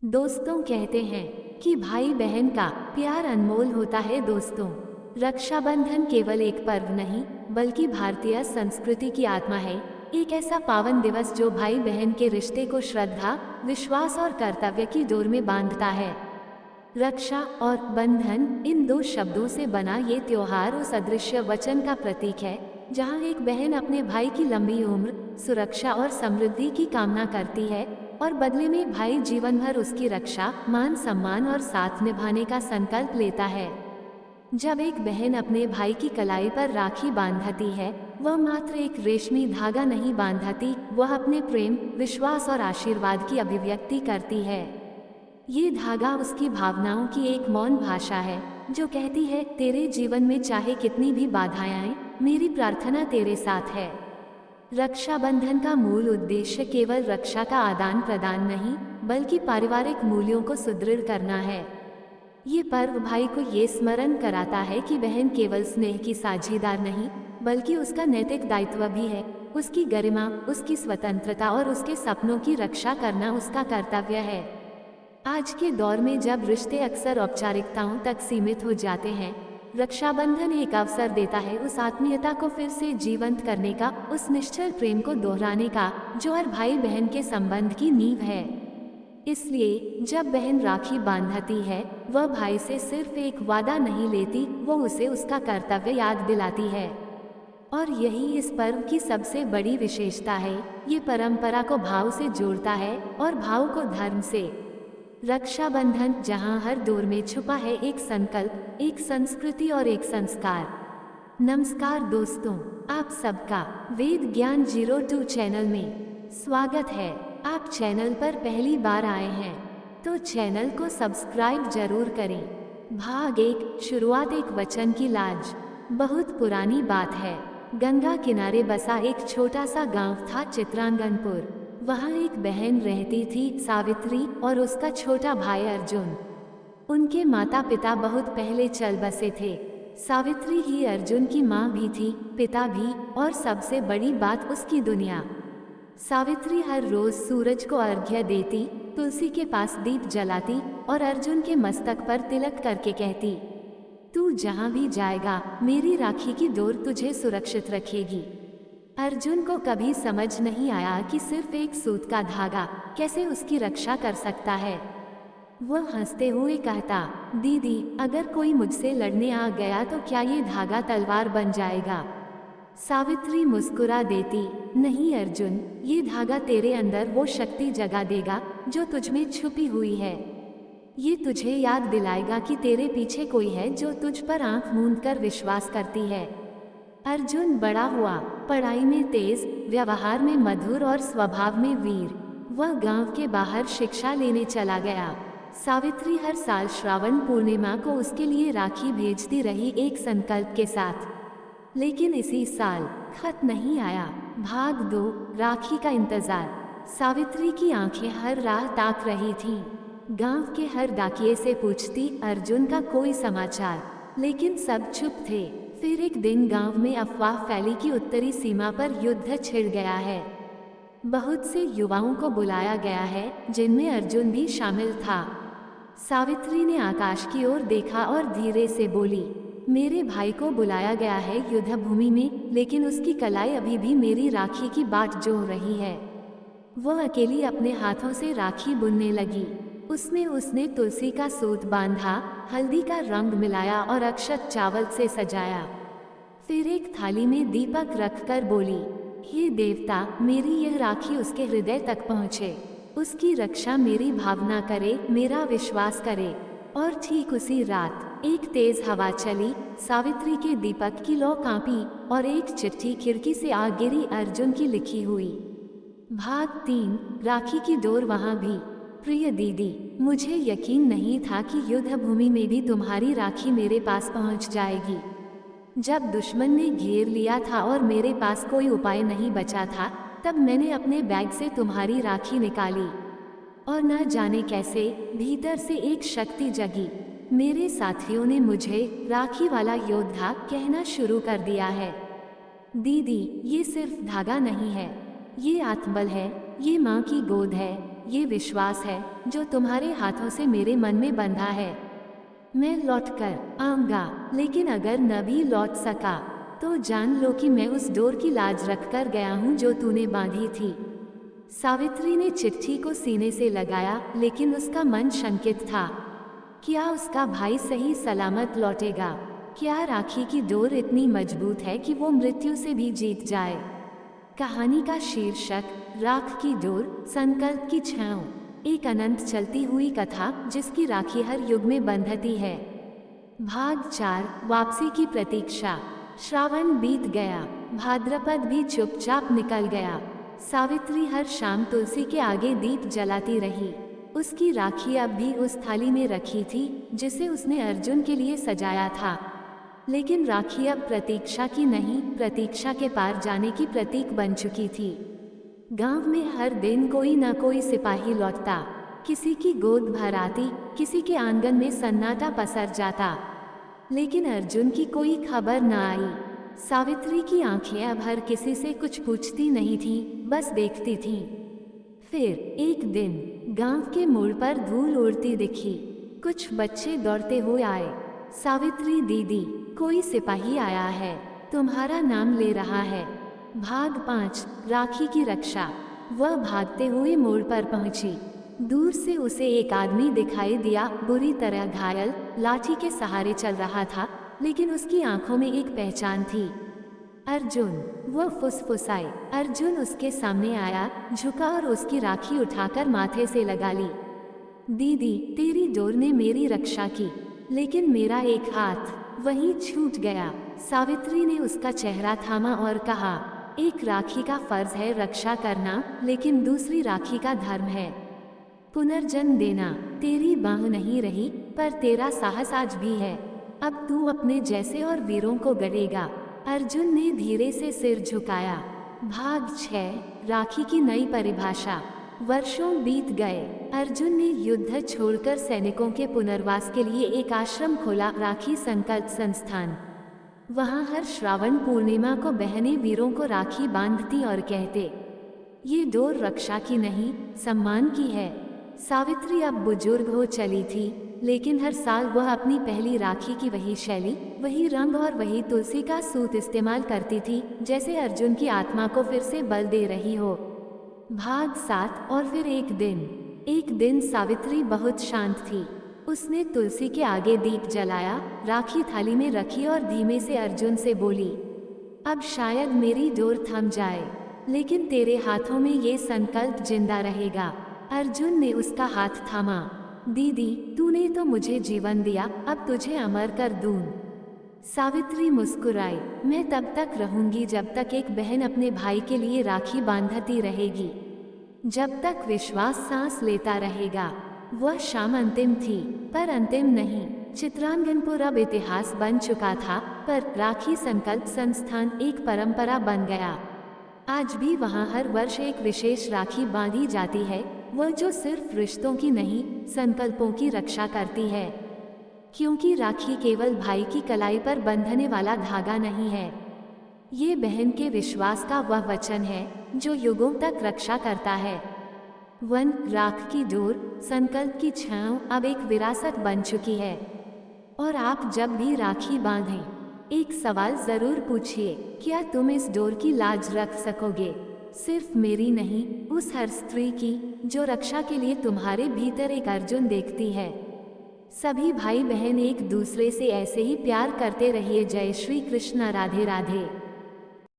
दोस्तों कहते हैं कि भाई बहन का प्यार अनमोल होता है। दोस्तों, रक्षाबंधन केवल एक पर्व नहीं बल्कि भारतीय संस्कृति की आत्मा है। एक ऐसा पावन दिवस जो भाई बहन के रिश्ते को श्रद्धा, विश्वास और कर्तव्य की डोर में बांधता है। रक्षा और बंधन, इन दो शब्दों से बना ये त्योहार उस अदृश्य वचन का प्रतीक है जहाँ एक बहन अपने भाई की लंबी उम्र, सुरक्षा और समृद्धि की कामना करती है और बदले में भाई जीवन भर उसकी रक्षा, मान सम्मान और साथ निभाने का संकल्प लेता है। जब एक बहन अपने भाई की कलाई पर राखी बांधती है, वह मात्र एक रेशमी धागा नहीं बांधती, वह अपने प्रेम, विश्वास और आशीर्वाद की अभिव्यक्ति करती है। ये धागा उसकी भावनाओं की एक मौन भाषा है जो कहती है, तेरे जीवन में चाहे कितनी भी बाधाएं आएं, मेरी प्रार्थना तेरे साथ है। रक्षाबंधन का मूल उद्देश्य केवल रक्षा का आदान प्रदान नहीं बल्कि पारिवारिक मूल्यों को सुदृढ़ करना है। ये पर्व भाई को ये स्मरण कराता है कि बहन केवल स्नेह की साझीदार नहीं बल्कि उसका नैतिक दायित्व भी है। उसकी गरिमा, उसकी स्वतंत्रता और उसके सपनों की रक्षा करना उसका कर्तव्य है। आज के दौर में जब रिश्ते अक्सर औपचारिकताओं तक सीमित हो जाते हैं, रक्षाबंधन एक अवसर देता है उस आत्मीयता को फिर से जीवंत करने का, उस निश्चल प्रेम को दोहराने का जो हर भाई बहन के संबंध की नींव है। इसलिए जब बहन राखी बांधती है, वह भाई से सिर्फ एक वादा नहीं लेती, वो उसे उसका कर्तव्य याद दिलाती है। और यही इस पर्व की सबसे बड़ी विशेषता है। ये परंपरा को भाव से जोड़ता है और भाव को धर्म से। रक्षाबंधन जहां हर दौर में छुपा है एक संकल्प, एक संस्कृति और एक संस्कार। नमस्कार दोस्तों, आप सबका वेद ज्ञान 02 चैनल में स्वागत है। आप चैनल पर पहली बार आए हैं तो चैनल को सब्सक्राइब जरूर करें। भाग 1, शुरुआत। एक वचन की लाज। बहुत पुरानी बात है। गंगा किनारे बसा एक छोटा सा गांव था, चित्रांगनपुर। वहाँ एक बहन रहती थी, सावित्री, और उसका छोटा भाई अर्जुन। उनके माता पिता बहुत पहले चल बसे थे। सावित्री ही अर्जुन की माँ भी थी, पिता भी, और सबसे बड़ी बात उसकी दुनिया। सावित्री हर रोज सूरज को अर्घ्य देती, तुलसी के पास दीप जलाती और अर्जुन के मस्तक पर तिलक करके कहती, तू जहाँ भी जाएगा मेरी राखी की डोर तुझे सुरक्षित रखेगी। अर्जुन को कभी समझ नहीं आया कि सिर्फ एक सूत का धागा कैसे उसकी रक्षा कर सकता है। वह हंसते हुए कहता, दीदी, अगर कोई मुझसे लड़ने आ गया तो क्या ये धागा तलवार बन जाएगा? सावित्री मुस्कुरा देती, नहीं अर्जुन, ये धागा तेरे अंदर वो शक्ति जगा देगा जो तुझमें छुपी हुई है। ये तुझे याद दिलाएगा कि तेरे पीछे कोई है जो तुझ पर आंख मूंद कर विश्वास करती है। अर्जुन बड़ा हुआ, पढ़ाई में तेज, व्यवहार में मधुर और स्वभाव में वीर। वह गांव के बाहर शिक्षा लेने चला गया। सावित्री हर साल श्रावण पूर्णिमा को उसके लिए राखी भेजती रही, एक संकल्प के साथ। लेकिन इसी साल खत नहीं आया। भाग 2, राखी का इंतजार। सावित्री की आंखें हर राह ताक रही थीं। गांव के हर डाकिये से पूछती, अर्जुन का कोई समाचार, लेकिन सब चुप थे। फिर एक दिन गांव में अफवाह फैली कि उत्तरी सीमा पर युद्ध छिड़ गया है। बहुत से युवाओं को बुलाया गया है, जिनमें अर्जुन भी शामिल था। सावित्री ने आकाश की ओर देखा और धीरे से बोली, मेरे भाई को बुलाया गया है युद्ध भूमि में, लेकिन उसकी कलाई अभी भी मेरी राखी की बाट जोह रही है। वह अकेली अपने हाथों से राखी बुनने लगी। उसने तुलसी का सूत बांधा, हल्दी का रंग मिलाया और अक्षत चावल से सजाया। फिर एक थाली में दीपक रखकर बोली, हे देवता, मेरी यह राखी उसके हृदय तक पहुँचे, उसकी रक्षा मेरी भावना करे, मेरा विश्वास करे। और ठीक उसी रात एक तेज हवा चली, सावित्री के दीपक की लौ कांपी और एक चिट्ठी खिड़की से आ गिरी, अर्जुन की लिखी हुई। भाग 3, राखी की डोर। वहाँ भी, प्रिय दीदी, मुझे यकीन नहीं था कि युद्ध भूमि में भी तुम्हारी राखी मेरे पास पहुंच जाएगी। जब दुश्मन ने घेर लिया था और मेरे पास कोई उपाय नहीं बचा था, तब मैंने अपने बैग से तुम्हारी राखी निकाली और न जाने कैसे भीतर से एक शक्ति जगी। मेरे साथियों ने मुझे राखी वाला योद्धा कहना शुरू कर दिया है। दीदी, ये सिर्फ धागा नहीं है, ये आत्मबल है, ये माँ की गोद है, ये विश्वास है जो तुम्हारे हाथों से मेरे मन में बंधा है। मैं लौट कर आऊंगा, लेकिन अगर न भी लौट सका तो जान लो कि मैं उस डोर की लाज रख कर गया हूँ जो तूने बांधी थी। सावित्री ने चिट्ठी को सीने से लगाया, लेकिन उसका मन शंकित था। क्या उसका भाई सही सलामत लौटेगा? क्या राखी की डोर इतनी मजबूत है कि वो मृत्यु से भी जीत जाए? कहानी का शीर्षक राख की डोर, संकल्प की छांव। एक अनंत चलती हुई कथा जिसकी राखी हर युग में बंधती है। भाग 4, वापसी की प्रतीक्षा। श्रावण बीत गया, भाद्रपद भी चुपचाप निकल गया। सावित्री हर शाम तुलसी के आगे दीप जलाती रही। उसकी राखी अब भी उस थाली में रखी थी जिसे उसने अर्जुन के लिए सजाया था। लेकिन राखी अब प्रतीक्षा की नहीं, प्रतीक्षा के पार जाने की प्रतीक बन चुकी थी। गांव में हर दिन कोई न कोई सिपाही लौटता, किसी की गोद भर आती, किसी के आंगन में सन्नाटा पसर जाता, लेकिन अर्जुन की कोई खबर न आई। सावित्री की आंखें अब हर किसी से कुछ पूछती नहीं थीं, बस देखती थीं। फिर एक दिन गांव के मोड़ पर धूल उड़ती दिखी। कुछ बच्चे दौड़ते हुए आए। सावित्री दीदी, कोई सिपाही आया है, तुम्हारा नाम ले रहा है। भाग 5, राखी की रक्षा। वह भागते हुए मोड़ पर पहुंची। दूर से उसे एक आदमी दिखाई दिया, बुरी तरह घायल, लाठी के सहारे चल रहा था, लेकिन उसकी आंखों में एक पहचान थी। अर्जुन, वह फुसफुसाई। अर्जुन उसके सामने आया, झुका और उसकी राखी उठाकर माथे से लगा ली। दीदी, तेरी डोर ने मेरी रक्षा की, लेकिन मेरा एक हाथ वहीं छूट गया। सावित्री ने उसका चेहरा थामा और कहा, एक राखी का फर्ज है रक्षा करना, लेकिन दूसरी राखी का धर्म है पुनर्जन्म देना। तेरी बांह नहीं रही, पर तेरा साहस आज भी है। अब तू अपने जैसे और वीरों को गढ़ेगा। अर्जुन ने धीरे से सिर झुकाया। भाग 6, राखी की नई परिभाषा। वर्षों बीत गए। अर्जुन ने युद्ध छोड़कर सैनिकों के पुनर्वास के लिए एक आश्रम खोला, राखी संकल्प संस्थान। वहाँ हर श्रावण पूर्णिमा को बहनें वीरों को राखी बांधती और कहते, ये डोर रक्षा की नहीं, सम्मान की है। सावित्री अब बुजुर्ग हो चली थी, लेकिन हर साल वह अपनी पहली राखी की वही शैली, वही रंग और वही तुलसी का सूत इस्तेमाल करती थी, जैसे अर्जुन की आत्मा को फिर से बल दे रही हो। भाग 7, और फिर एक दिन सावित्री बहुत शांत थी। उसने तुलसी के आगे दीप जलाया, राखी थाली में रखी और धीमे से अर्जुन से बोली, अब शायद मेरी डोर थम जाए, लेकिन तेरे हाथों में ये संकल्प जिंदा रहेगा। अर्जुन ने उसका हाथ थामा। दीदी, तूने तो मुझे जीवन दिया, अब तुझे अमर कर दूं। सावित्री मुस्कुराई, मैं तब तक रहूंगी जब तक एक बहन अपने भाई के लिए राखी बांधती रहेगी, जब तक विश्वास सांस लेता रहेगा। वह शाम अंतिम थी, पर अंतिम नहीं। चित्रांगनपुर अब इतिहास बन चुका था, पर राखी संकल्प संस्थान एक परंपरा बन गया। आज भी वहाँ हर वर्ष एक विशेष राखी बांधी जाती है, वह जो सिर्फ रिश्तों की नहीं, संकल्पों की रक्षा करती है। क्योंकि राखी केवल भाई की कलाई पर बंधने वाला धागा नहीं है, ये बहन के विश्वास का वह वचन है जो युगों तक रक्षा करता है। वन राख की डोर, संकल्प की छांव अब एक विरासत बन चुकी है। और आप जब भी राखी बांधें, एक सवाल जरूर पूछिए, क्या तुम इस डोर की लाज रख सकोगे? सिर्फ मेरी नहीं, उस हर स्त्री की जो रक्षा के लिए तुम्हारे भीतर एक अर्जुन देखती है। सभी भाई बहन एक दूसरे से ऐसे ही प्यार करते रहिए। जय श्री कृष्ण। राधे राधे।